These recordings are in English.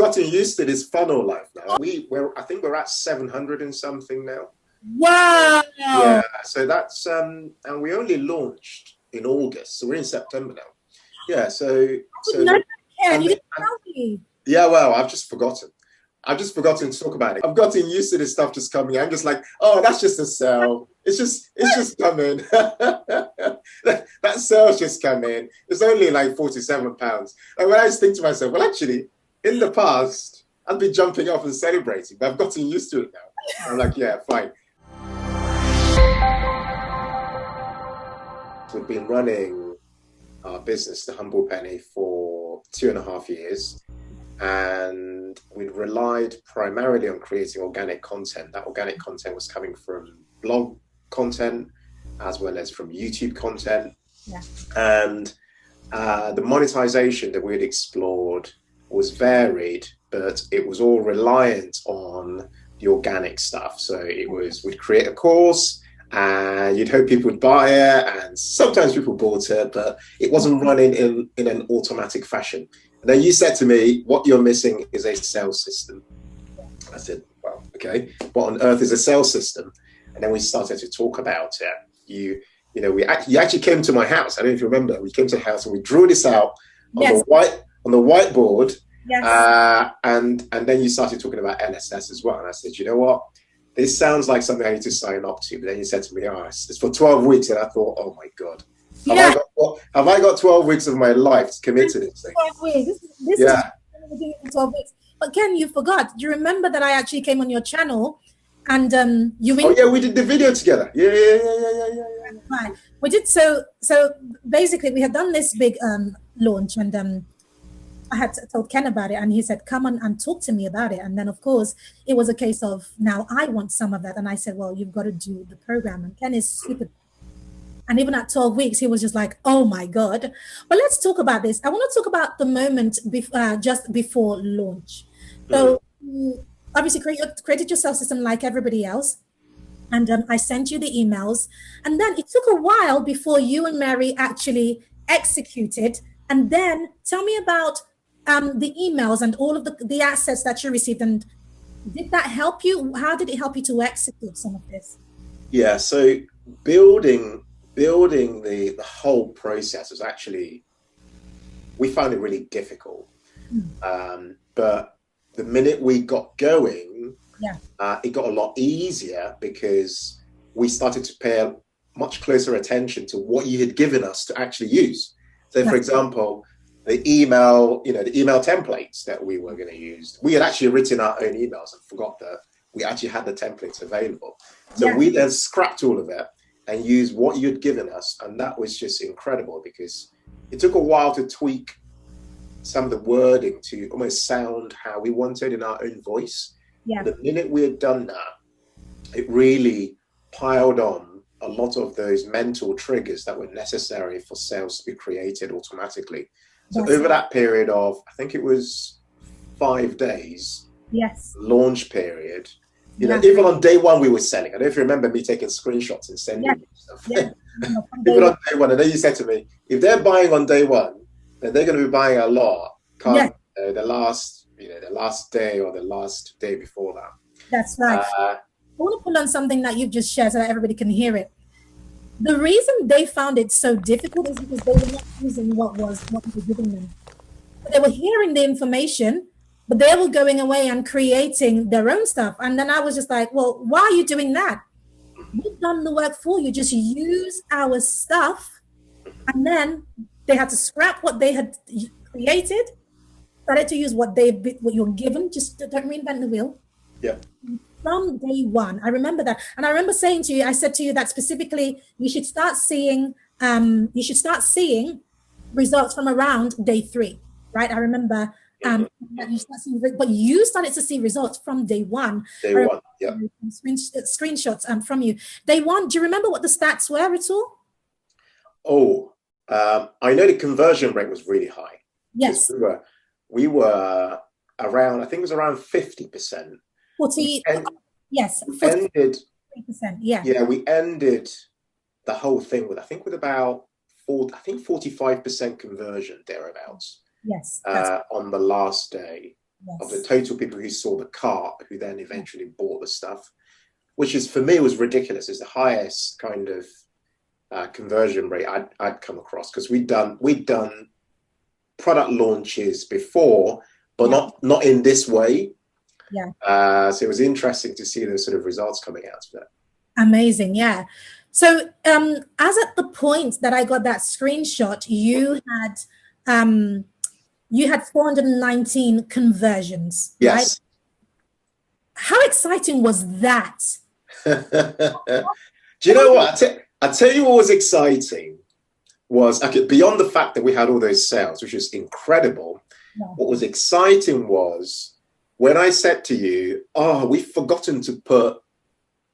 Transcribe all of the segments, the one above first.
gotten used to this funnel life now. I think we're at 700 and something now. Wow. Yeah, so that's and we only launched in August, so we're in September now. Yeah, Can you tell me? Yeah, well, I've just forgotten. I've just forgotten to talk about it. I've gotten used to this stuff just coming. I'm just like, oh, that's just a sale. It's just coming. that sale's just come in. It's only like £47. And when I just think to myself, well, actually, in the past, I'd be jumping off and celebrating, but I've gotten used to it now. I'm like, yeah, fine. We've been running our business, The Humble Penny, for 2.5 years. And we relied primarily on creating organic content. That organic content was coming from blog content as well as from YouTube content. Yeah. And the monetization that we'd explored was varied, but it was all reliant on the organic stuff. So we'd create a course and you'd hope people would buy it, and sometimes people bought it, but it wasn't running in an automatic fashion. And then you said to me, what you're missing is a sales system. I said, well, okay, what on earth is a sales system? And then we started to talk about it. You actually came to my house. I don't know if you remember. We came to the house and we drew this out on the whiteboard. Yes. And then you started talking about LSS as well. And I said, you know what? This sounds like something I need to sign up to. But then you said to me, oh, it's for 12 weeks. And I thought, oh my God. Have I got 12 weeks of my life to commit to this thing? 12 weeks. This is 12 weeks. But Ken, you forgot. Do you remember that I actually came on your channel and you? Oh yeah, we did the video together. Yeah. Right. We did so basically we had done this big launch, and I had told Ken about it, and he said, come on and talk to me about it. And then of course it was a case of, now I want some of that. And I said, well, you've got to do the program. And Ken is super. And even at 12 weeks, he was just like, oh my God. But let's talk about this. I want to talk about the moment just before launch. So obviously created your sales system like everybody else. And I sent you the emails. And then it took a while before you and Mary actually executed. And then tell me about the emails and all of the assets that you received. And did that help you? How did it help you to execute some of this? Yeah, so building the whole process was actually, we found it really difficult. But the minute we got going, it got a lot easier because we started to pay much closer attention to what you had given us to actually use. So for example, the email templates that we were going to use, we had actually written our own emails and forgot that we actually had the templates available. So we then scrapped all of it and use what you'd given us. And that was just incredible because it took a while to tweak some of the wording to almost sound how we wanted in our own voice. Yeah. The minute we had done that, it really piled on a lot of those mental triggers that were necessary for sales to be created automatically. So over that period of, I think it was 5 days, launch period, even on day one, we were selling. I don't know if you remember me taking screenshots and sending you stuff. Even on day one. And then you said to me, if they're buying on day one, then they're going to be buying a lot the last day or the last day before that. That's right. I want to pull on something that you've just shared so that everybody can hear it. The reason they found it so difficult is because they were not using what we were giving them. They were hearing the information, but they were going away and creating their own stuff. And then I was just like, well, why are you doing that? We've done the work for you. Just use our stuff. And then they had to scrap what they had created, started to use what you're given. Just don't reinvent the wheel. Yeah. From day one, I remember that. And I remember saying to you, I said to you that specifically, you should start seeing results from around day 3, right? I remember but you started to see results from day one. Day one, yeah. Screenshots from you. Day one, do you remember what the stats were at all? Oh, I know the conversion rate was really high. Yes. We were around, I think it was around 50%. 40, yes. 40%, yeah. Yeah, we ended the whole thing with about 45% conversion thereabouts. Yes. On the last day. of the Yes. total people who saw the cart, who then eventually bought the stuff, which is for me was ridiculous. It's the highest kind of conversion rate I'd come across, because we'd done product launches before, but Yeah. not in this way. Yeah. So it was interesting to see those sort of results coming out of that. Amazing. Yeah. So as at the point that I got that screenshot, um you had 419 conversions, right? Yes. How exciting was that? Do you know what? I tell you what was exciting was, okay, beyond the fact that we had all those sales, which was incredible. Yeah. What was exciting was when I said to you, "Oh, we've forgotten to put,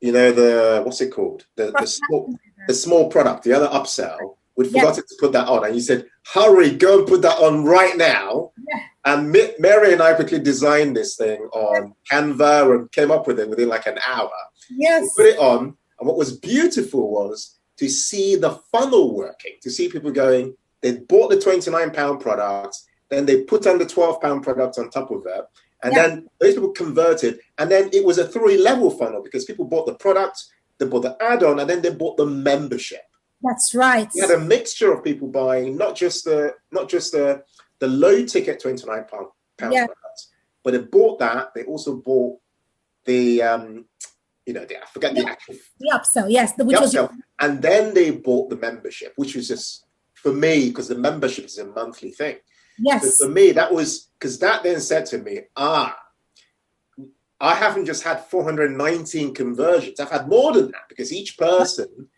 the what's it called, the small product, the other upsell. We'd Yeah. forgotten to put that on," and you said, "Hurry, go and put that on right now." Yeah. And Mary and I quickly designed this thing on Canva and came up with it within like an hour. We Yes. put it on, and what was beautiful was to see the funnel working, to see people going, they bought the £29 product, then they put on the £12 product on top of that, and Yeah. then those people converted, and then it was a 3-level funnel, because people bought the product, they bought the add-on, and then they bought the membership. That's right. You had a mixture of people buying not just the low ticket £29 Yeah. products, but they bought that. They also bought the I forget the actual The upsell, yes, the which was upsell, and then they bought the membership, which was just for me, because the membership is a monthly thing. So yes, for me, that was because that then said to me, I haven't just had 419 conversions. I've had more than that, because each person,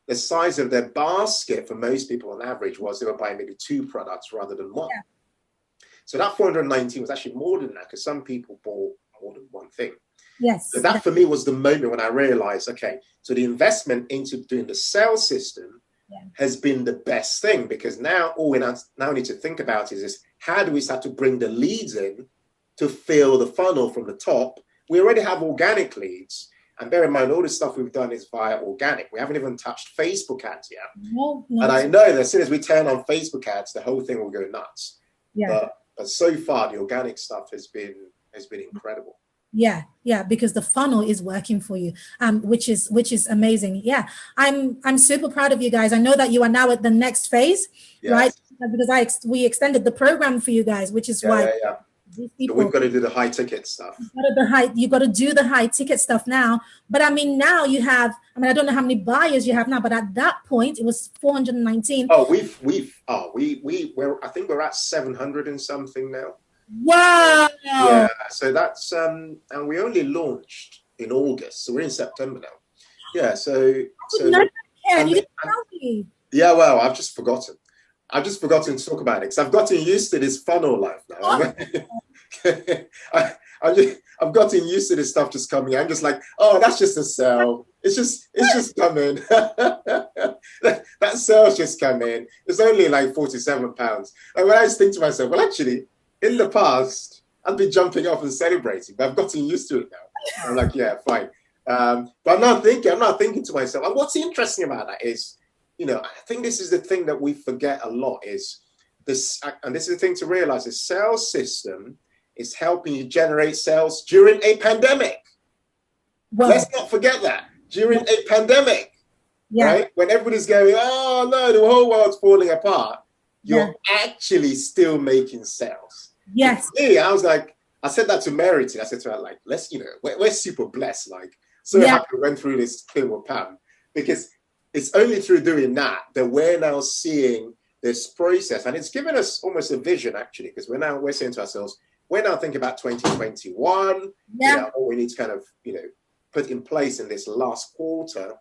the size of their basket for most people on average was they were buying maybe 2 products rather than 1. Yeah. So that 419 was actually more than that, because some people bought more than one thing. yes. So that for me was the moment when I realized, okay, so the investment into doing the sales system has been the best thing, because now all we now need to think about is how do we start to bring the leads in to fill the funnel from the top? We already have organic leads. And bear in mind, all the stuff we've done is via organic. We haven't even touched Facebook ads yet. No, and I know that as soon as we turn on Facebook ads, the whole thing will go nuts. Yeah. But so far, the organic stuff has been incredible. Yeah, because the funnel is working for you, which is amazing. Yeah, I'm super proud of you guys. I know that you are now at the next phase, right? Because we extended the program for you guys, which is why these people, so we've got to do the high ticket stuff. You got to do the high ticket stuff now. But I mean, now you have. I mean, I don't know how many buyers you have now, but at that point, it was 419. Oh, we're I think we're at 700 and something now. Wow. Yeah, so that's and we only launched in August, so we're in September now. Yeah, so can you tell me? Yeah, well, I've just forgotten to talk about it, because I've gotten used to this funnel life now. I've gotten used to this stuff just coming. I'm just like, oh, that's just a sell. It's just coming. That sale's just come in. It's only like £47. And when I just think to myself, well, actually, in the past, I'd be jumping off and celebrating, but I've gotten used to it now. I'm like, yeah, fine. But I'm not thinking to myself. And what's interesting about that is, I think this is the thing that we forget a lot is this, and this is the thing to realize: the sales system is helping you generate sales during a pandemic. Well, let's not forget that during a pandemic, right? When everybody's going, oh no, the whole world's falling apart, you're actually still making sales. Yes. For me, I was like, I said that to Mary today. I said to her, like, let's, we're super blessed. Like, so happy we went through this thing with Pam, because it's only through doing that we're now seeing this process. And it's given us almost a vision, actually, because we're saying to ourselves, we're now thinking about 2021, what we need to kind of, put in place in this last quarter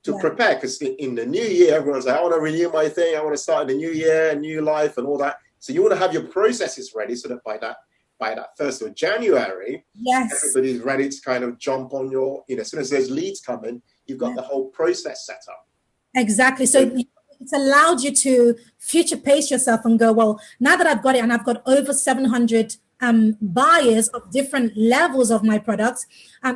to prepare. Because in the new year, everyone's like, I want to renew my thing. I want to start in the new year, a new life and all that. So you want to have your processes ready so that by that 1st of January, everybody's ready to kind of jump on your, as soon as those leads come in, you've got the whole process set up. Exactly. So it's allowed you to future pace yourself and go, well, now that I've got it and I've got over 700 buyers of different levels of my products.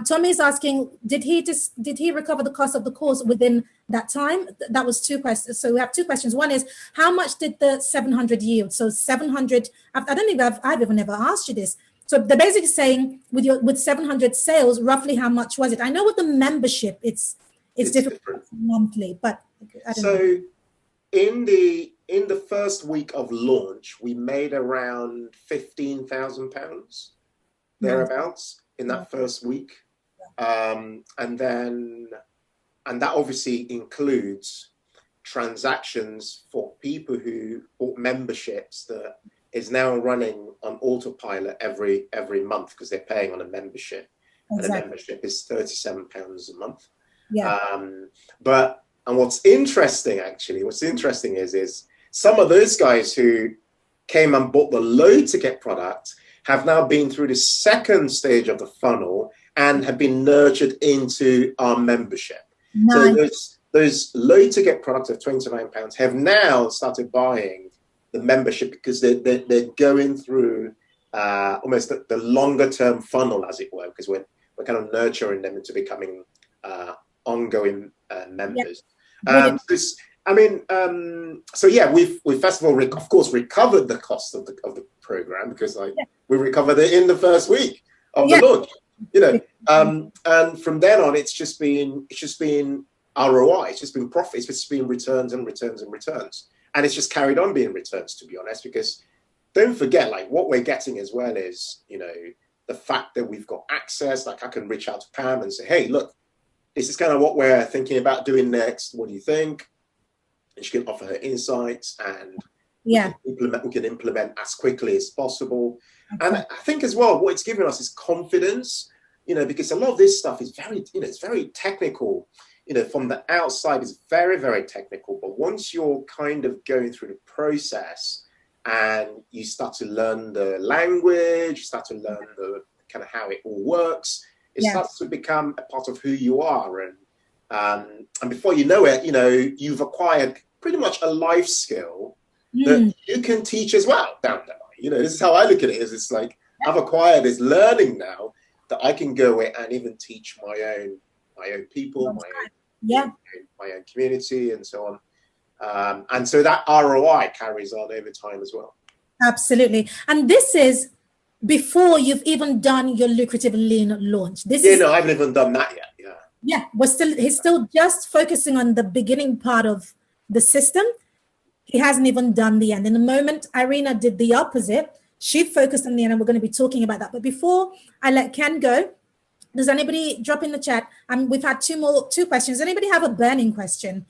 Tommy is asking, did he recover the cost of the course within that time? That was 2 questions. So we have 2 questions. One is, how much did the 700 yield? So 700, I don't think I've even never asked you this. So they're basically saying with 700 sales, roughly how much was it? I know with the membership, it's different different. monthly, but I don't know. So in the first week of launch, we made around £15,000 Nice. thereabouts in Yeah. that first week, and that obviously includes transactions for people who bought memberships that is now running on autopilot every month because they're paying on a membership, and a Exactly. membership is £37 a month. Yeah. And what's interesting is some of those guys who came and bought the low ticket product have now been through the second stage of the funnel and have been nurtured into our membership. Nice. So those low ticket products of £29 have now started buying the membership because they're going through almost the longer term funnel, as it were, because we're kind of nurturing them into becoming ongoing members. Yeah. So yeah, we've first of all, of course, recovered the cost of the program because we recovered it in the first week of the launch, and from then on, it's just been ROI, it's just been profit, it's just been returns and returns and returns, and it's just carried on being returns, to be honest, because don't forget, like, what we're getting as well is, the fact that we've got access, like I can reach out to Pam and say, hey, look, this is kind of what we're thinking about doing next. What do you think? And she can offer her insights, and we can implement as quickly as possible. Okay. And I think as well, what it's given us is confidence, because a lot of this stuff is very, it's very technical. From the outside, it's very, very technical. But once you're kind of going through the process and you start to learn the language, you start to learn the kind of how it all works, it starts to become a part of who you are. And before you know it, you've acquired pretty much a life skill that you can teach as well down the line. This is how I look at it. It's like I've acquired this learning now that I can go away and even teach my own people, my own community, and so on. And so that ROI carries on over time as well. Absolutely. And this is before you've even done your lucrative lean launch. I haven't even done that yet. Yeah, he's still just focusing on the beginning part of the system. He hasn't even done the end. In the moment, Irina did the opposite. She focused on the end, and we're going to be talking about that. But before I let Ken go, does anybody drop in the chat? We've had two questions. Does anybody have a burning question?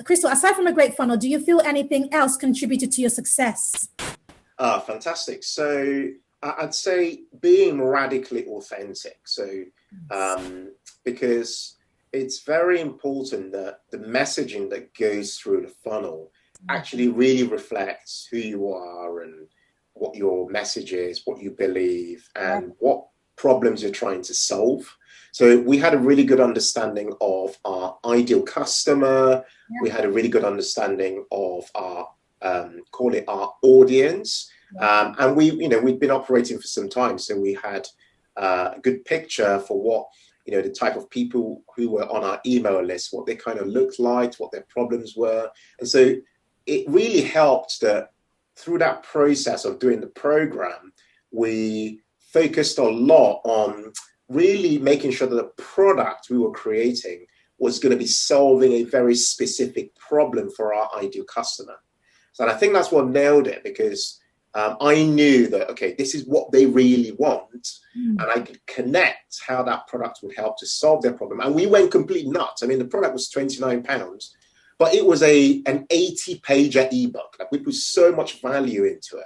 Crystal, aside from a great funnel, do you feel anything else contributed to your success? Fantastic. So I'd say being radically authentic. So because it's very important that the messaging that goes through the funnel actually really reflects who you are and what your message is, what you believe, and what problems you're trying to solve. So we had a really good understanding of our ideal customer. We had a really good understanding of our our audience. And we'd been operating for some time. So we had a good picture for what, the type of people who were on our email list, what they kind of looked like, what their problems were. And so it really helped that through that process of doing the program, we focused a lot on really making sure that the product we were creating was going to be solving a very specific problem for our ideal customer. So and I think that's what nailed it, because I knew that, okay, this is what they really want, and I could connect how that product would help to solve their problem. And we went complete nuts. I mean, the product was £29, but it was an 80-pager ebook. Like, we put so much value into it.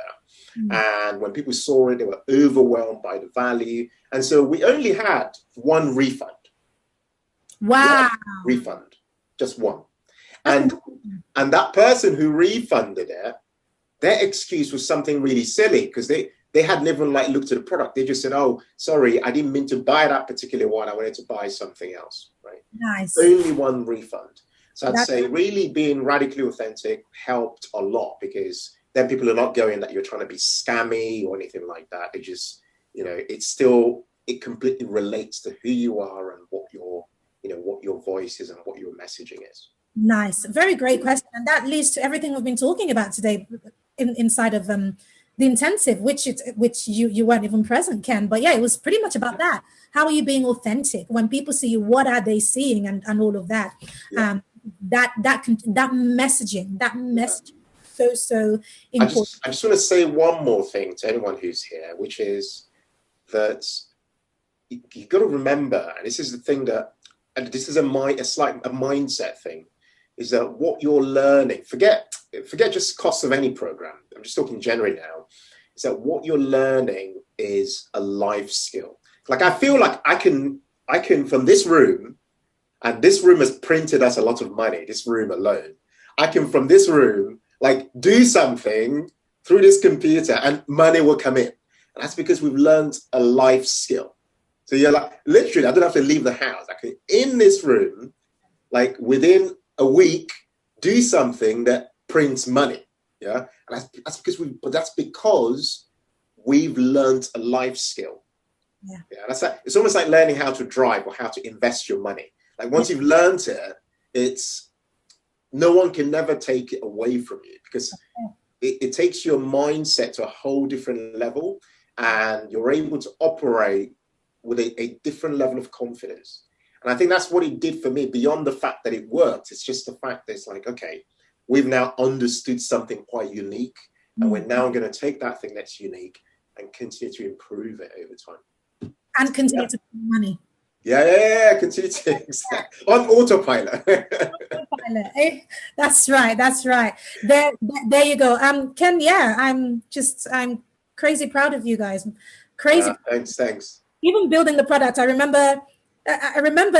And when people saw it, they were overwhelmed by the value. And so we only had one refund. Wow. One refund, just one. And that person who refunded it, their excuse was something really silly, because they hadn't even looked at the product. They just said, oh, sorry, I didn't mean to buy that particular one. I wanted to buy something else, right? Nice. Only one refund. So I'd say really being radically authentic helped a lot, because then people are not going that you're trying to be scammy or anything like that. They just, it completely relates to who you are and what your voice is and what your messaging is. Nice. Very great question. And that leads to everything we've been talking about today inside of the intensive, which you weren't even present, Ken. But yeah, it was pretty much about that. How are you being authentic? When people see you, what are they seeing, and all of that. Yeah. That messaging, so important. I just want to say one more thing to anyone who's here, which is that you've got to remember, and this is the thing that, and this is a mindset thing, is that what you're learning, forget just costs of any program. I'm just talking generally now. Is that what you're learning is a life skill. Like, I feel like I can from this room, and this room has printed us a lot of money, this room alone. I can, from this room, like, do something through this computer and money will come in. And that's because we've learned a life skill. So you're like, literally, I don't have to leave the house. I can, in this room, like within a week, do something that prints money. Yeah. And that's because we've learned a life skill. Yeah. That's like, it's almost like learning how to drive or how to invest your money. Like, once you've learned it, it's, no one can never take it away from you, because it takes your mindset to a whole different level, and you're able to operate with a different level of confidence. And I think that's what it did for me, beyond the fact that it worked. It's just the fact that it's like, okay, we've now understood something quite unique, and we're now going to take that thing that's unique and continue to improve it over time. And continue to make money. Yeah. Continue to on autopilot. That's right. There you go. Ken, yeah, I'm crazy proud of you guys. Crazy. Thanks. Even building the product, I remember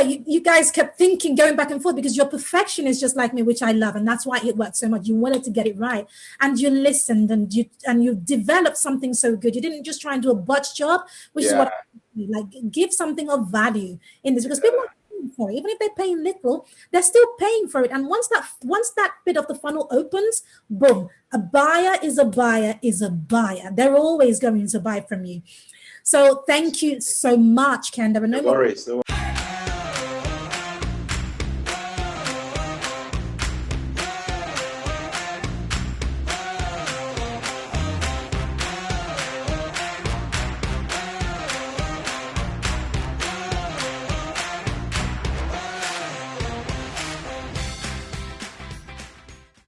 you guys kept thinking, going back and forth, because you're perfectionist just like me, which I love, and that's why it worked so much. You wanted to get it right, and you listened, and you developed something so good. You didn't just try and do a botch job, which is what, like, give something of value in this, because people are paying for it. Even if they're paying little, they're still paying for it. And once that bit of the funnel opens, boom, a buyer is a buyer is a buyer. They're always going to buy from you. So thank you so much, Ken. There were no worries.